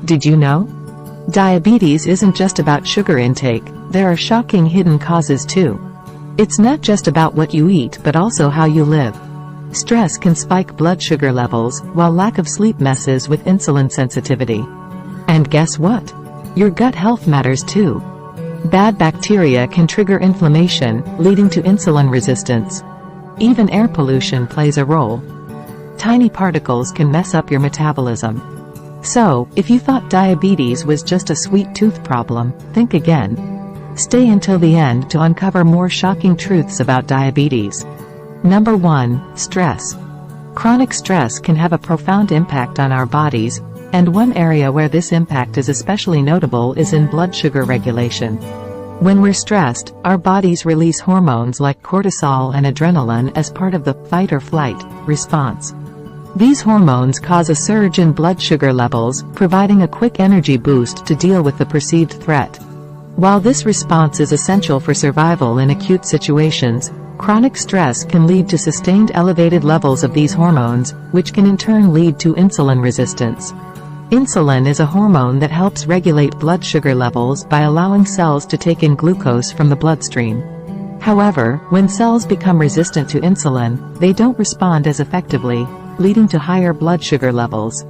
Did you know? Diabetes isn't just about sugar intake, there are shocking hidden causes too. It's not just about what you eat but also how you live. Stress can spike blood sugar levels, while lack of sleep messes with insulin sensitivity. And guess what? Your gut health matters too. Bad bacteria can trigger inflammation, leading to insulin resistance. Even air pollution plays a role. Tiny particles can mess up your metabolism. So, if you thought diabetes was just a sweet tooth problem, think again. Stay until the end to uncover more shocking truths about diabetes. Number 1. Stress. Chronic stress can have a profound impact on our bodies, and one area where this impact is especially notable is in blood sugar regulation. When we're stressed, our bodies release hormones like cortisol and adrenaline as part of the fight or flight response. These hormones cause a surge in blood sugar levels, providing a quick energy boost to deal with the perceived threat. While this response is essential for survival in acute situations, chronic stress can lead to sustained elevated levels of these hormones, which can in turn lead to insulin resistance. Insulin is a hormone that helps regulate blood sugar levels by allowing cells to take in glucose from the bloodstream. However, when cells become resistant to insulin, they don't respond as effectively, leading to higher blood sugar levels.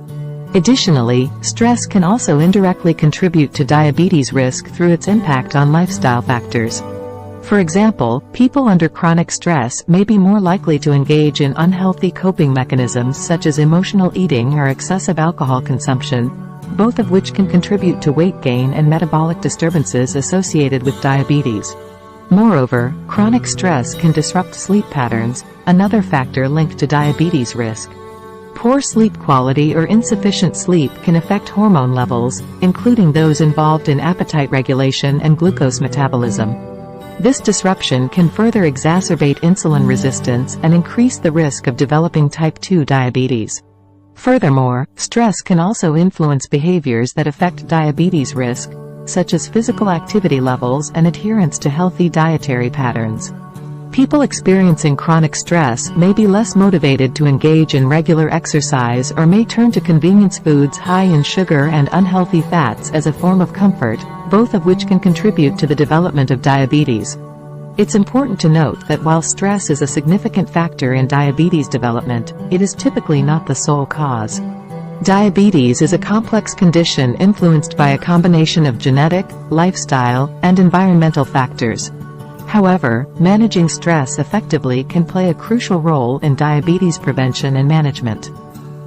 Additionally, stress can also indirectly contribute to diabetes risk through its impact on lifestyle factors. For example, people under chronic stress may be more likely to engage in unhealthy coping mechanisms such as emotional eating or excessive alcohol consumption, both of which can contribute to weight gain and metabolic disturbances associated with diabetes. Moreover, chronic stress can disrupt sleep patterns, another factor linked to diabetes risk. Poor sleep quality or insufficient sleep can affect hormone levels, including those involved in appetite regulation and glucose metabolism. This disruption can further exacerbate insulin resistance and increase the risk of developing type 2 diabetes. Furthermore, stress can also influence behaviors that affect diabetes risk, such as physical activity levels and adherence to healthy dietary patterns. People experiencing chronic stress may be less motivated to engage in regular exercise or may turn to convenience foods high in sugar and unhealthy fats as a form of comfort, both of which can contribute to the development of diabetes. It's important to note that while stress is a significant factor in diabetes development, it is typically not the sole cause. Diabetes is a complex condition influenced by a combination of genetic, lifestyle, and environmental factors. However, managing stress effectively can play a crucial role in diabetes prevention and management.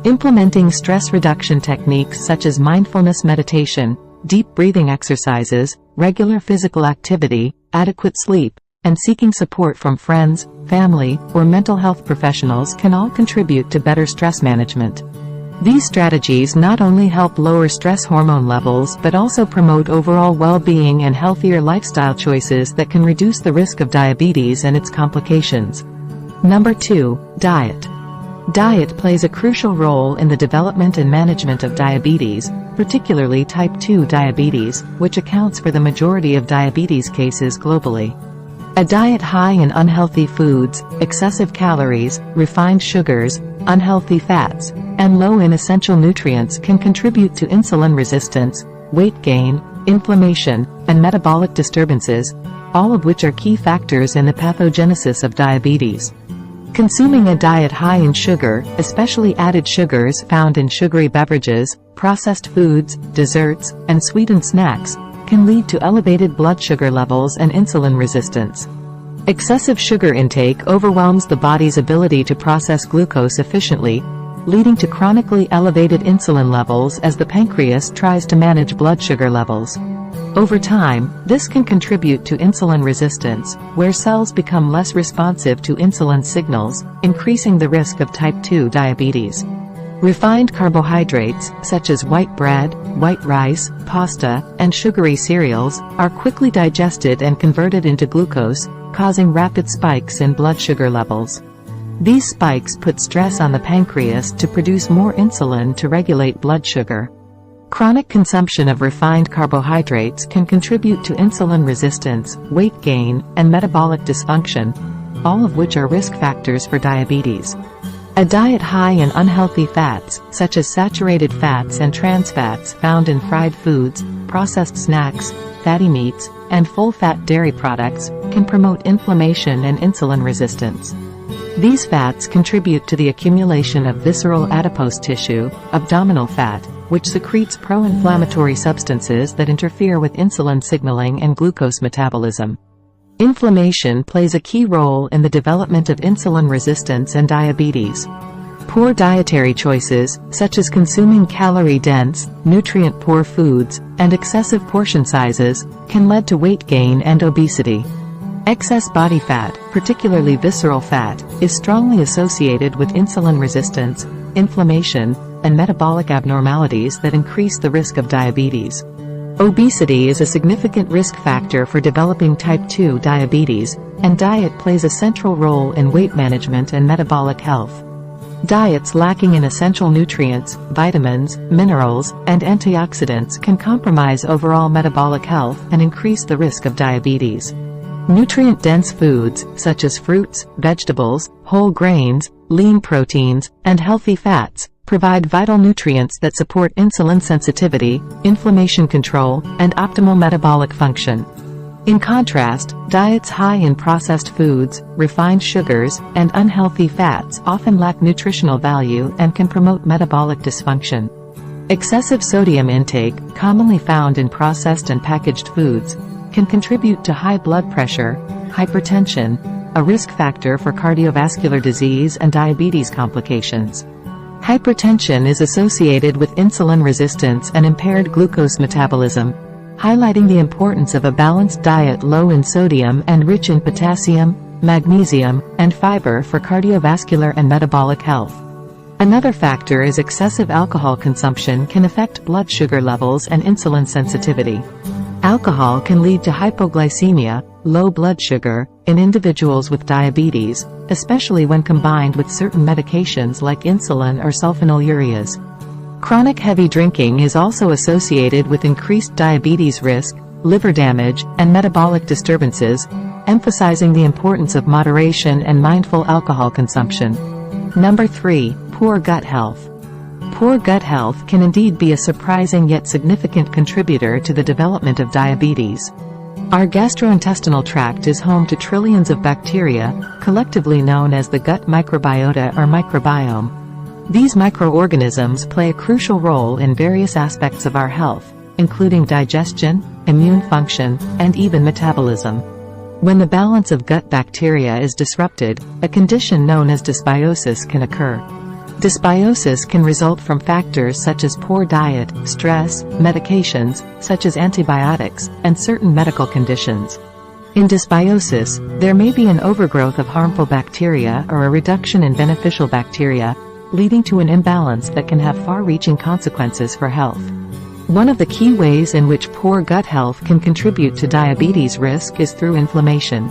Implementing stress reduction techniques such as mindfulness meditation, deep breathing exercises, regular physical activity, adequate sleep, and seeking support from friends, family, or mental health professionals can all contribute to better stress management. These strategies not only help lower stress hormone levels but also promote overall well-being and healthier lifestyle choices that can reduce the risk of diabetes and its complications. Number 2. Diet. Diet plays a crucial role in the development and management of diabetes, particularly type 2 diabetes, which accounts for the majority of diabetes cases globally. A diet high in unhealthy foods, excessive calories, refined sugars, unhealthy fats, and low in essential nutrients can contribute to insulin resistance, weight gain, inflammation, and metabolic disturbances, all of which are key factors in the pathogenesis of diabetes. Consuming a diet high in sugar, especially added sugars found in sugary beverages, processed foods, desserts, and sweetened snacks, can lead to elevated blood sugar levels and insulin resistance. Excessive sugar intake overwhelms the body's ability to process glucose efficiently, leading to chronically elevated insulin levels as the pancreas tries to manage blood sugar levels. Over time, this can contribute to insulin resistance, where cells become less responsive to insulin signals, increasing the risk of type 2 diabetes. Refined carbohydrates, such as white bread, white rice, pasta, and sugary cereals, are quickly digested and converted into glucose, causing rapid spikes in blood sugar levels. These spikes put stress on the pancreas to produce more insulin to regulate blood sugar. Chronic consumption of refined carbohydrates can contribute to insulin resistance, weight gain, and metabolic dysfunction, all of which are risk factors for diabetes. A diet high in unhealthy fats, such as saturated fats and trans fats found in fried foods, processed snacks, fatty meats, and full-fat dairy products, can promote inflammation and insulin resistance. These fats contribute to the accumulation of visceral adipose tissue, abdominal fat, which secretes pro-inflammatory substances that interfere with insulin signaling and glucose metabolism. Inflammation plays a key role in the development of insulin resistance and diabetes. Poor dietary choices, such as consuming calorie-dense, nutrient-poor foods, and excessive portion sizes, can lead to weight gain and obesity. Excess body fat, particularly visceral fat, is strongly associated with insulin resistance, inflammation, and metabolic abnormalities that increase the risk of diabetes. Obesity is a significant risk factor for developing type 2 diabetes, and diet plays a central role in weight management and metabolic health. Diets lacking in essential nutrients, vitamins, minerals, and antioxidants can compromise overall metabolic health and increase the risk of diabetes. Nutrient-dense foods, such as fruits, vegetables, whole grains, lean proteins, and healthy fats, provide vital nutrients that support insulin sensitivity, inflammation control, and optimal metabolic function. In contrast, diets high in processed foods, refined sugars, and unhealthy fats often lack nutritional value and can promote metabolic dysfunction. Excessive sodium intake, commonly found in processed and packaged foods, can contribute to high blood pressure, hypertension, a risk factor for cardiovascular disease and diabetes complications. Hypertension is associated with insulin resistance and impaired glucose metabolism, highlighting the importance of a balanced diet low in sodium and rich in potassium, magnesium, and fiber for cardiovascular and metabolic health. Another factor is excessive alcohol consumption can affect blood sugar levels and insulin sensitivity. Alcohol can lead to hypoglycemia, low blood sugar, in individuals with diabetes, especially when combined with certain medications like insulin or sulfonylureas. Chronic heavy drinking is also associated with increased diabetes risk, liver damage, and metabolic disturbances, emphasizing the importance of moderation and mindful alcohol consumption. Number 3. Poor gut health. Poor gut health can indeed be a surprising yet significant contributor to the development of diabetes. Our gastrointestinal tract is home to trillions of bacteria, collectively known as the gut microbiota or microbiome. These microorganisms play a crucial role in various aspects of our health, including digestion, immune function, and even metabolism. When the balance of gut bacteria is disrupted, a condition known as dysbiosis can occur. Dysbiosis can result from factors such as poor diet, stress, medications, such as antibiotics, and certain medical conditions. In dysbiosis, there may be an overgrowth of harmful bacteria or a reduction in beneficial bacteria, leading to an imbalance that can have far-reaching consequences for health. One of the key ways in which poor gut health can contribute to diabetes risk is through inflammation.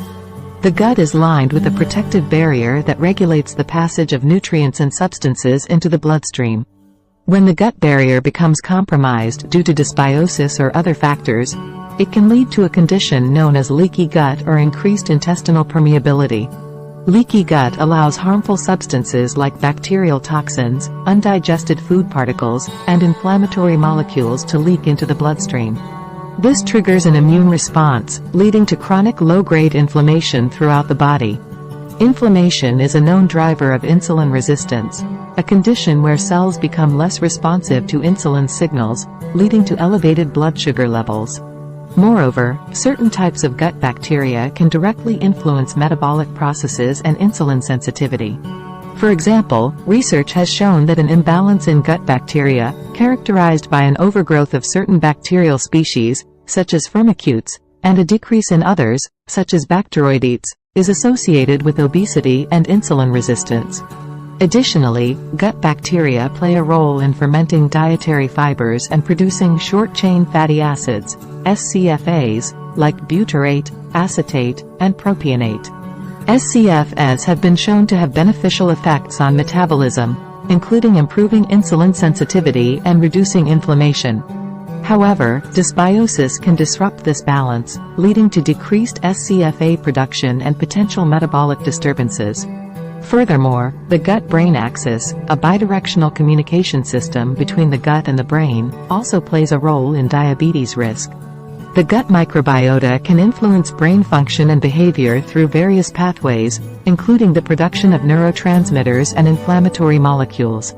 The gut is lined with a protective barrier that regulates the passage of nutrients and substances into the bloodstream. When the gut barrier becomes compromised due to dysbiosis or other factors, it can lead to a condition known as leaky gut or increased intestinal permeability. Leaky gut allows harmful substances like bacterial toxins, undigested food particles, and inflammatory molecules to leak into the bloodstream. This triggers an immune response, leading to chronic low-grade inflammation throughout the body. Inflammation is a known driver of insulin resistance, a condition where cells become less responsive to insulin signals, leading to elevated blood sugar levels. Moreover, certain types of gut bacteria can directly influence metabolic processes and insulin sensitivity. For example, research has shown that an imbalance in gut bacteria, characterized by an overgrowth of certain bacterial species, such as firmicutes, and a decrease in others, such as Bacteroidetes, is associated with obesity and insulin resistance. Additionally, gut bacteria play a role in fermenting dietary fibers and producing short-chain fatty acids, SCFAs, like butyrate, acetate, and propionate. SCFAs have been shown to have beneficial effects on metabolism, including improving insulin sensitivity and reducing inflammation. However, dysbiosis can disrupt this balance, leading to decreased SCFA production and potential metabolic disturbances. Furthermore, the gut-brain axis, a bidirectional communication system between the gut and the brain, also plays a role in diabetes risk. The gut microbiota can influence brain function and behavior through various pathways, including the production of neurotransmitters and inflammatory molecules.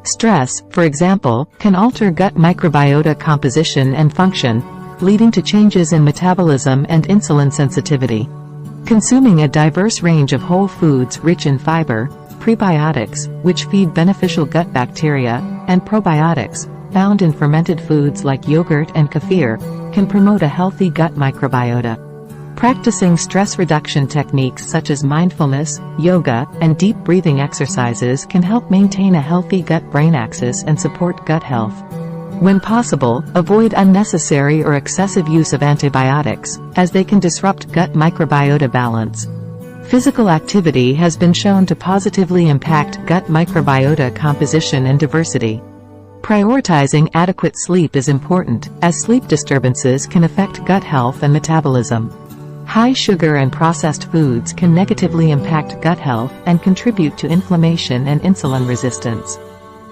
Stress, for example, can alter gut microbiota composition and function, leading to changes in metabolism and insulin sensitivity. Consuming a diverse range of whole foods rich in fiber, prebiotics, which feed beneficial gut bacteria, and probiotics, found in fermented foods like yogurt and kefir, can promote a healthy gut microbiota. Practicing stress reduction techniques such as mindfulness, yoga, and deep breathing exercises can help maintain a healthy gut-brain axis and support gut health. When possible, avoid unnecessary or excessive use of antibiotics, as they can disrupt gut microbiota balance. Physical activity has been shown to positively impact gut microbiota composition and diversity. Prioritizing adequate sleep is important, as sleep disturbances can affect gut health and metabolism. High sugar and processed foods can negatively impact gut health and contribute to inflammation and insulin resistance.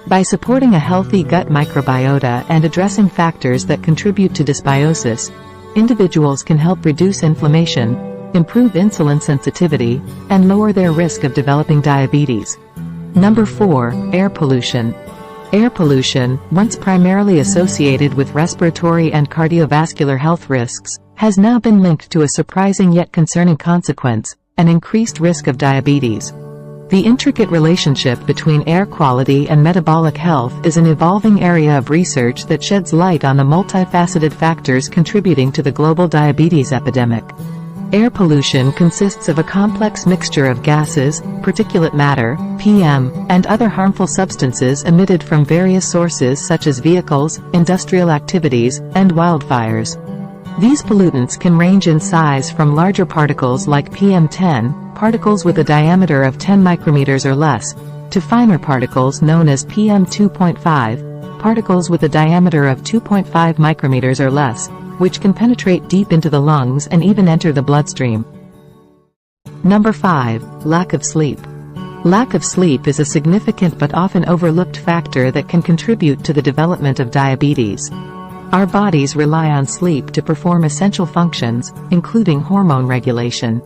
By supporting a healthy gut microbiota and addressing factors that contribute to dysbiosis, individuals can help reduce inflammation, improve insulin sensitivity, and lower their risk of developing diabetes. Number 4. Air pollution. Air pollution, once primarily associated with respiratory and cardiovascular health risks, has now been linked to a surprising yet concerning consequence, an increased risk of diabetes. The intricate relationship between air quality and metabolic health is an evolving area of research that sheds light on the multifaceted factors contributing to the global diabetes epidemic. Air pollution consists of a complex mixture of gases, particulate matter, PM, and other harmful substances emitted from various sources such as vehicles, industrial activities, and wildfires. These pollutants can range in size from larger particles like PM10, particles with a diameter of 10 micrometers or less, to finer particles known as PM2.5, particles with a diameter of 2.5 micrometers or less, which can penetrate deep into the lungs and even enter the bloodstream. Number 5. Lack of sleep. Lack of sleep is a significant but often overlooked factor that can contribute to the development of diabetes. Our bodies rely on sleep to perform essential functions, including hormone regulation.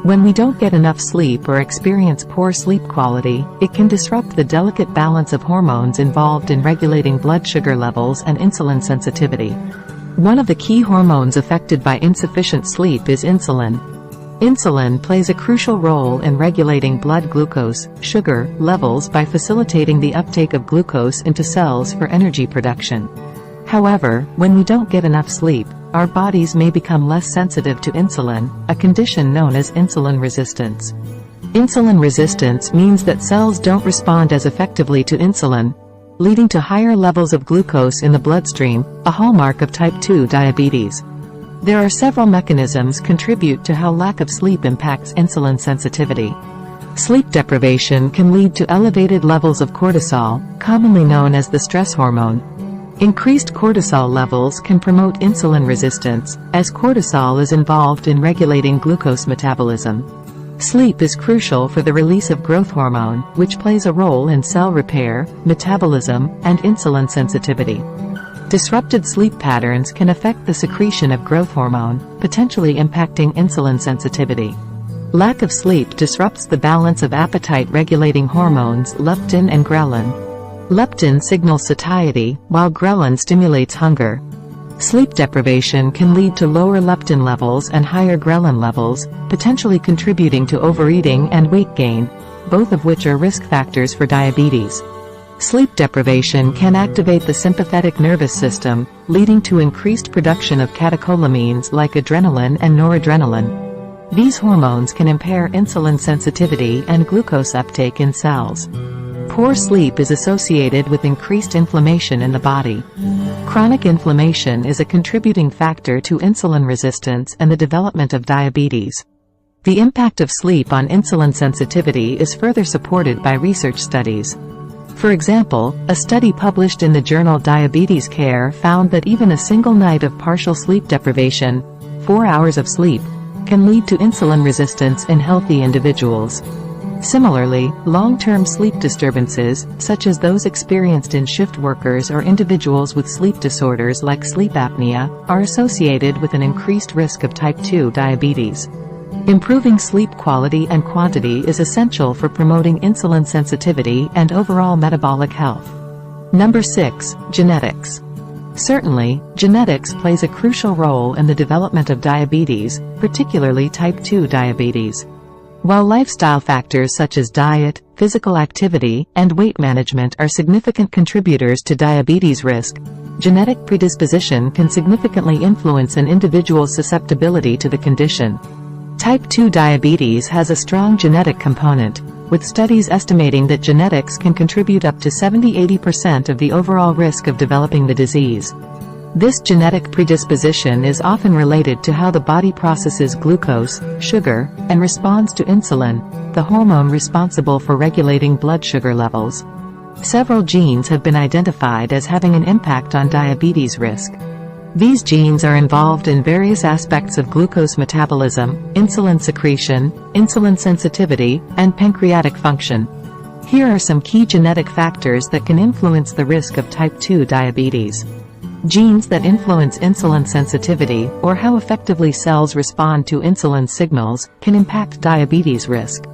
When we don't get enough sleep or experience poor sleep quality, it can disrupt the delicate balance of hormones involved in regulating blood sugar levels and insulin sensitivity. One of the key hormones affected by insufficient sleep is insulin. Insulin plays a crucial role in regulating blood glucose, sugar, levels by facilitating the uptake of glucose into cells for energy production. However, when we don't get enough sleep, our bodies may become less sensitive to insulin, a condition known as insulin resistance. Insulin resistance means that cells don't respond as effectively to insulin, leading to higher levels of glucose in the bloodstream, a hallmark of type 2 diabetes. There are several mechanisms contribute to how lack of sleep impacts insulin sensitivity. Sleep deprivation can lead to elevated levels of cortisol, commonly known as the stress hormone. Increased cortisol levels can promote insulin resistance, as cortisol is involved in regulating glucose metabolism. Sleep is crucial for the release of growth hormone, which plays a role in cell repair, metabolism, and insulin sensitivity. Disrupted sleep patterns can affect the secretion of growth hormone, potentially impacting insulin sensitivity. Lack of sleep disrupts the balance of appetite-regulating hormones leptin and ghrelin. Leptin signals satiety, while ghrelin stimulates hunger. Sleep deprivation can lead to lower leptin levels and higher ghrelin levels, potentially contributing to overeating and weight gain, both of which are risk factors for diabetes. Sleep deprivation can activate the sympathetic nervous system, leading to increased production of catecholamines like adrenaline and noradrenaline. These hormones can impair insulin sensitivity and glucose uptake in cells. Poor sleep is associated with increased inflammation in the body. Chronic inflammation is a contributing factor to insulin resistance and the development of diabetes. The impact of sleep on insulin sensitivity is further supported by research studies. For example, a study published in the journal Diabetes Care found that even a single night of partial sleep deprivation, 4 hours of sleep, can lead to insulin resistance in healthy individuals. Similarly, long-term sleep disturbances, such as those experienced in shift workers or individuals with sleep disorders like sleep apnea, are associated with an increased risk of type 2 diabetes. Improving sleep quality and quantity is essential for promoting insulin sensitivity and overall metabolic health. Number 6. Genetics. Certainly, genetics plays a crucial role in the development of diabetes, particularly type 2 diabetes. While lifestyle factors such as diet, physical activity, and weight management are significant contributors to diabetes risk, genetic predisposition can significantly influence an individual's susceptibility to the condition. Type 2 diabetes has a strong genetic component, with studies estimating that genetics can contribute up to 70–80% of the overall risk of developing the disease. This genetic predisposition is often related to how the body processes glucose, sugar, and responds to insulin, the hormone responsible for regulating blood sugar levels. Several genes have been identified as having an impact on diabetes risk. These genes are involved in various aspects of glucose metabolism, insulin secretion, insulin sensitivity, and pancreatic function. Here are some key genetic factors that can influence the risk of type 2 diabetes. Genes that influence insulin sensitivity, or how effectively cells respond to insulin signals, can impact diabetes risk.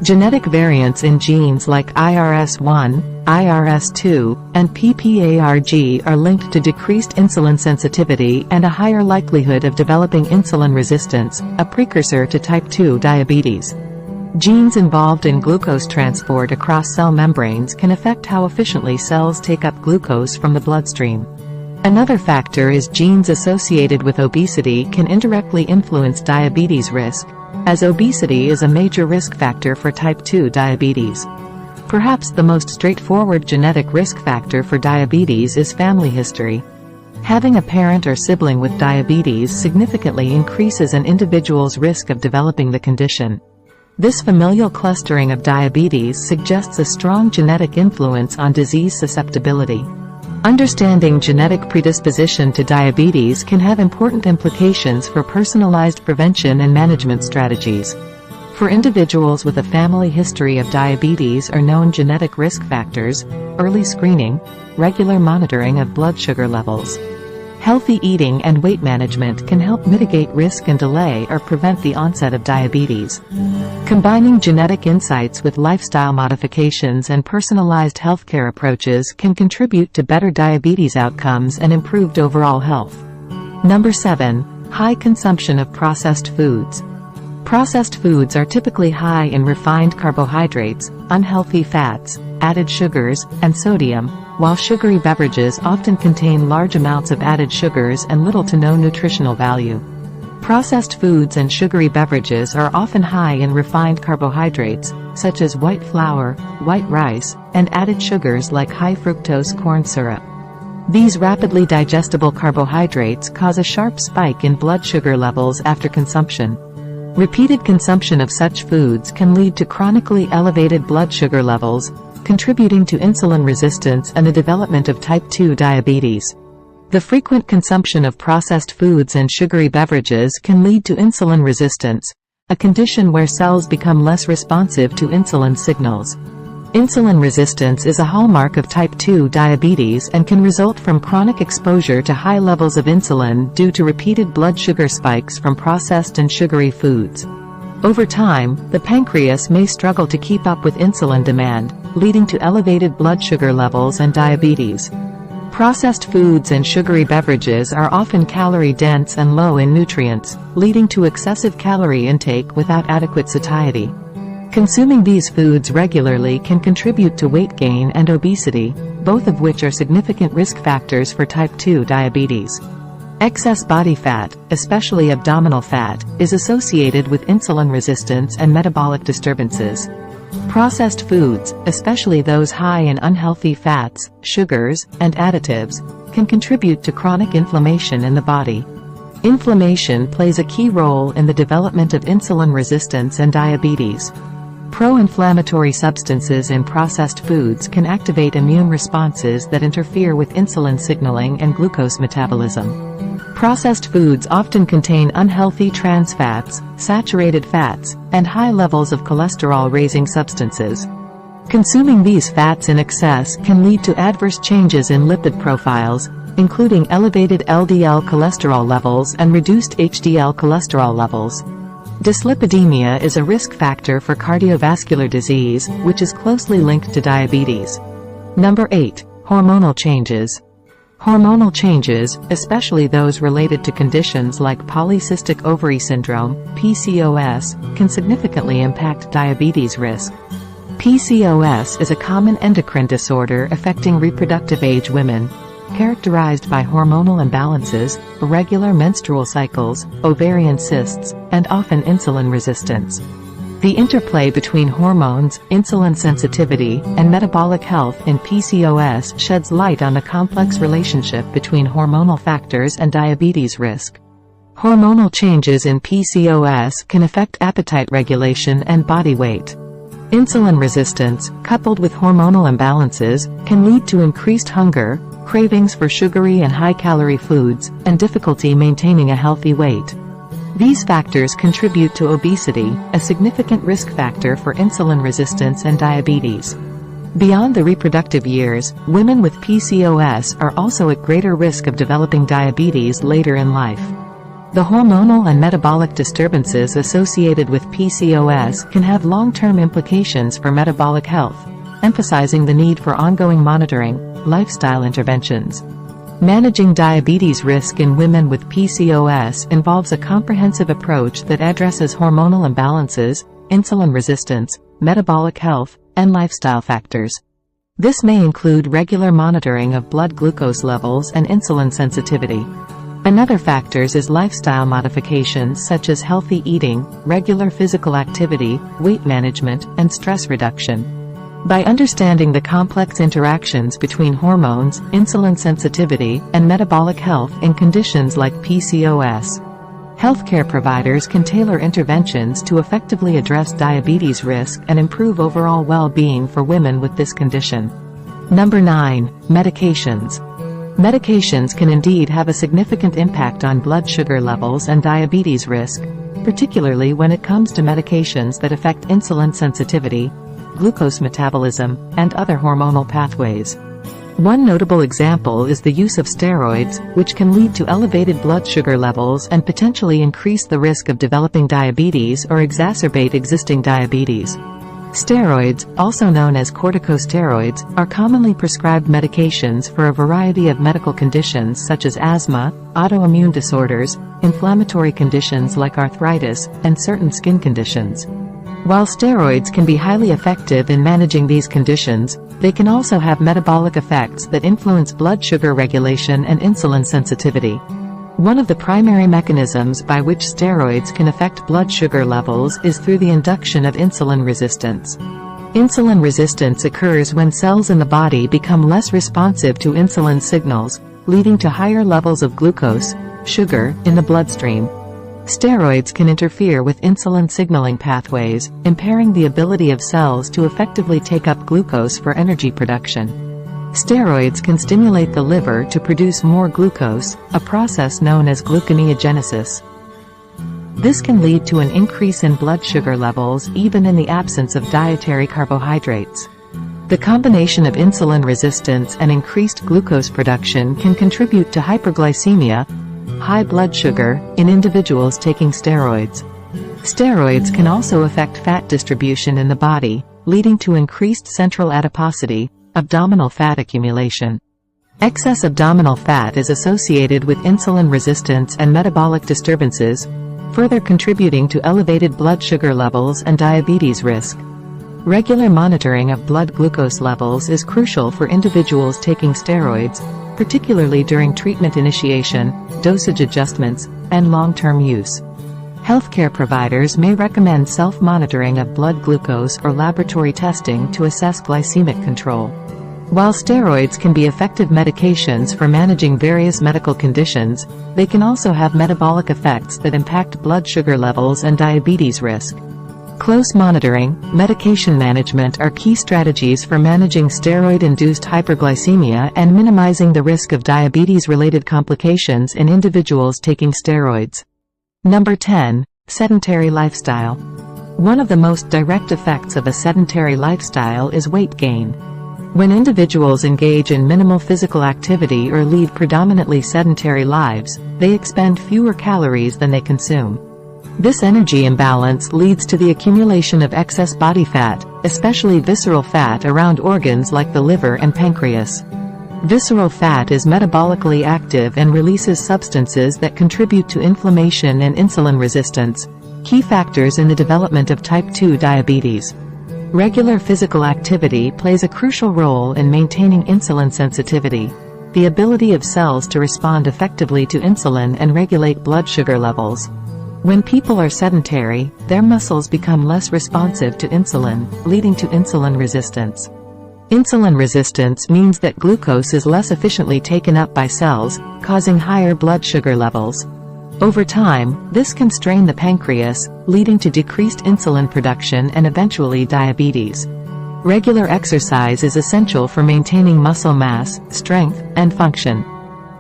Genetic variants in genes like IRS1, IRS2, and PPARG are linked to decreased insulin sensitivity and a higher likelihood of developing insulin resistance, a precursor to type 2 diabetes. Genes involved in glucose transport across cell membranes can affect how efficiently cells take up glucose from the bloodstream. Another factor is genes associated with obesity can indirectly influence diabetes risk, as obesity is a major risk factor for type 2 diabetes. Perhaps the most straightforward genetic risk factor for diabetes is family history. Having a parent or sibling with diabetes significantly increases an individual's risk of developing the condition. This familial clustering of diabetes suggests a strong genetic influence on disease susceptibility. Understanding genetic predisposition to diabetes can have important implications for personalized prevention and management strategies. For individuals with a family history of diabetes or known genetic risk factors, early screening, regular monitoring of blood sugar levels, healthy eating and weight management can help mitigate risk and delay or prevent the onset of diabetes. Combining genetic insights with lifestyle modifications and personalized healthcare approaches can contribute to better diabetes outcomes and improved overall health. Number 7. High consumption of processed foods. Processed foods are typically high in refined carbohydrates, unhealthy fats, added sugars, and sodium, while sugary beverages often contain large amounts of added sugars and little to no nutritional value. Processed foods and sugary beverages are often high in refined carbohydrates, such as white flour, white rice, and added sugars like high fructose corn syrup. These rapidly digestible carbohydrates cause a sharp spike in blood sugar levels after consumption. Repeated consumption of such foods can lead to chronically elevated blood sugar levels, contributing to insulin resistance and the development of type 2 diabetes. The frequent consumption of processed foods and sugary beverages can lead to insulin resistance, a condition where cells become less responsive to insulin signals. Insulin resistance is a hallmark of type 2 diabetes and can result from chronic exposure to high levels of insulin due to repeated blood sugar spikes from processed and sugary foods. Over time, the pancreas may struggle to keep up with insulin demand, leading to elevated blood sugar levels and diabetes. Processed foods and sugary beverages are often calorie-dense and low in nutrients, leading to excessive calorie intake without adequate satiety. Consuming these foods regularly can contribute to weight gain and obesity, both of which are significant risk factors for type 2 diabetes. Excess body fat, especially abdominal fat, is associated with insulin resistance and metabolic disturbances. Processed foods, especially those high in unhealthy fats, sugars, and additives, can contribute to chronic inflammation in the body. Inflammation plays a key role in the development of insulin resistance and diabetes. Pro-inflammatory substances in processed foods can activate immune responses that interfere with insulin signaling and glucose metabolism. Processed foods often contain unhealthy trans fats, saturated fats, and high levels of cholesterol-raising substances. Consuming these fats in excess can lead to adverse changes in lipid profiles, including elevated LDL cholesterol levels and reduced HDL cholesterol levels. Dyslipidemia is a risk factor for cardiovascular disease, which is closely linked to diabetes. Number 8. Hormonal changes. Hormonal changes, especially those related to conditions like polycystic ovary syndrome, PCOS, can significantly impact diabetes risk. PCOS is a common endocrine disorder affecting reproductive age women, characterized by hormonal imbalances, irregular menstrual cycles, ovarian cysts, and often insulin resistance. The interplay between hormones, insulin sensitivity, and metabolic health in PCOS sheds light on the complex relationship between hormonal factors and diabetes risk. Hormonal changes in PCOS can affect appetite regulation and body weight. Insulin resistance, coupled with hormonal imbalances, can lead to increased hunger, cravings for sugary and high-calorie foods, and difficulty maintaining a healthy weight. These factors contribute to obesity, a significant risk factor for insulin resistance and diabetes. Beyond the reproductive years, women with PCOS are also at greater risk of developing diabetes later in life. The hormonal and metabolic disturbances associated with PCOS can have long-term implications for metabolic health, emphasizing the need for ongoing monitoring, lifestyle interventions. Managing diabetes risk in women with PCOS involves a comprehensive approach that addresses hormonal imbalances, insulin resistance, metabolic health, and lifestyle factors. This may include regular monitoring of blood glucose levels and insulin sensitivity. Another factors is lifestyle modifications such as healthy eating, regular physical activity, weight management, and stress reduction. By understanding the complex interactions between hormones, insulin sensitivity, and metabolic health in conditions like PCOS, healthcare providers can tailor interventions to effectively address diabetes risk and improve overall well-being for women with this condition. Number 9. Medications. Medications can indeed have a significant impact on blood sugar levels and diabetes risk, particularly when it comes to medications that affect insulin sensitivity, glucose metabolism, and other hormonal pathways. One notable example is the use of steroids, which can lead to elevated blood sugar levels and potentially increase the risk of developing diabetes or exacerbate existing diabetes. Steroids, also known as corticosteroids, are commonly prescribed medications for a variety of medical conditions such as asthma, autoimmune disorders, inflammatory conditions like arthritis, and certain skin conditions. While steroids can be highly effective in managing these conditions, they can also have metabolic effects that influence blood sugar regulation and insulin sensitivity. One of the primary mechanisms by which steroids can affect blood sugar levels is through the induction of insulin resistance. Insulin resistance occurs when cells in the body become less responsive to insulin signals, leading to higher levels of glucose, sugar, in the bloodstream. Steroids can interfere with insulin signaling pathways, impairing the ability of cells to effectively take up glucose for energy production. Steroids can stimulate the liver to produce more glucose, a process known as gluconeogenesis. This can lead to an increase in blood sugar levels even in the absence of dietary carbohydrates. The combination of insulin resistance and increased glucose production can contribute to hyperglycemia, high blood sugar, in individuals taking steroids. Steroids can also affect fat distribution in the body, leading to increased central adiposity, abdominal fat accumulation. Excess abdominal fat is associated with insulin resistance and metabolic disturbances, further contributing to elevated blood sugar levels and diabetes risk. Regular monitoring of blood glucose levels is crucial for individuals taking steroids, particularly during treatment initiation, dosage adjustments, and long-term use. Healthcare providers may recommend self-monitoring of blood glucose or laboratory testing to assess glycemic control. While steroids can be effective medications for managing various medical conditions, they can also have metabolic effects that impact blood sugar levels and diabetes risk. Close monitoring, medication management are key strategies for managing steroid-induced hyperglycemia and minimizing the risk of diabetes-related complications in individuals taking steroids. Number 10. Sedentary lifestyle. One of the most direct effects of a sedentary lifestyle is weight gain. When individuals engage in minimal physical activity or lead predominantly sedentary lives, they expend fewer calories than they consume. This energy imbalance leads to the accumulation of excess body fat, especially visceral fat around organs like the liver and pancreas. Visceral fat is metabolically active and releases substances that contribute to inflammation and insulin resistance, key factors in the development of type 2 diabetes. Regular physical activity plays a crucial role in maintaining insulin sensitivity, the ability of cells to respond effectively to insulin and regulate blood sugar levels. When people are sedentary, their muscles become less responsive to insulin, leading to insulin resistance. Insulin resistance means that glucose is less efficiently taken up by cells, causing higher blood sugar levels. Over time, this can strain the pancreas, leading to decreased insulin production and eventually diabetes. Regular exercise is essential for maintaining muscle mass, strength, and function.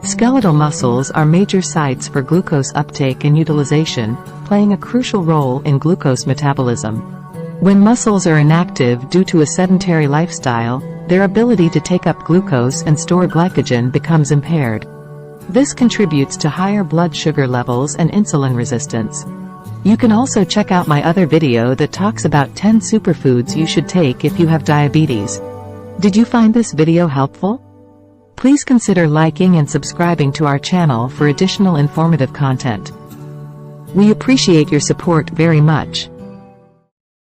Skeletal muscles are major sites for glucose uptake and utilization, playing a crucial role in glucose metabolism. When muscles are inactive due to a sedentary lifestyle, their ability to take up glucose and store glycogen becomes impaired. This contributes to higher blood sugar levels and insulin resistance. You can also check out my other video that talks about 10 superfoods you should take if you have diabetes. Did you find this video helpful? Please consider liking and subscribing to our channel for additional informative content. We appreciate your support very much.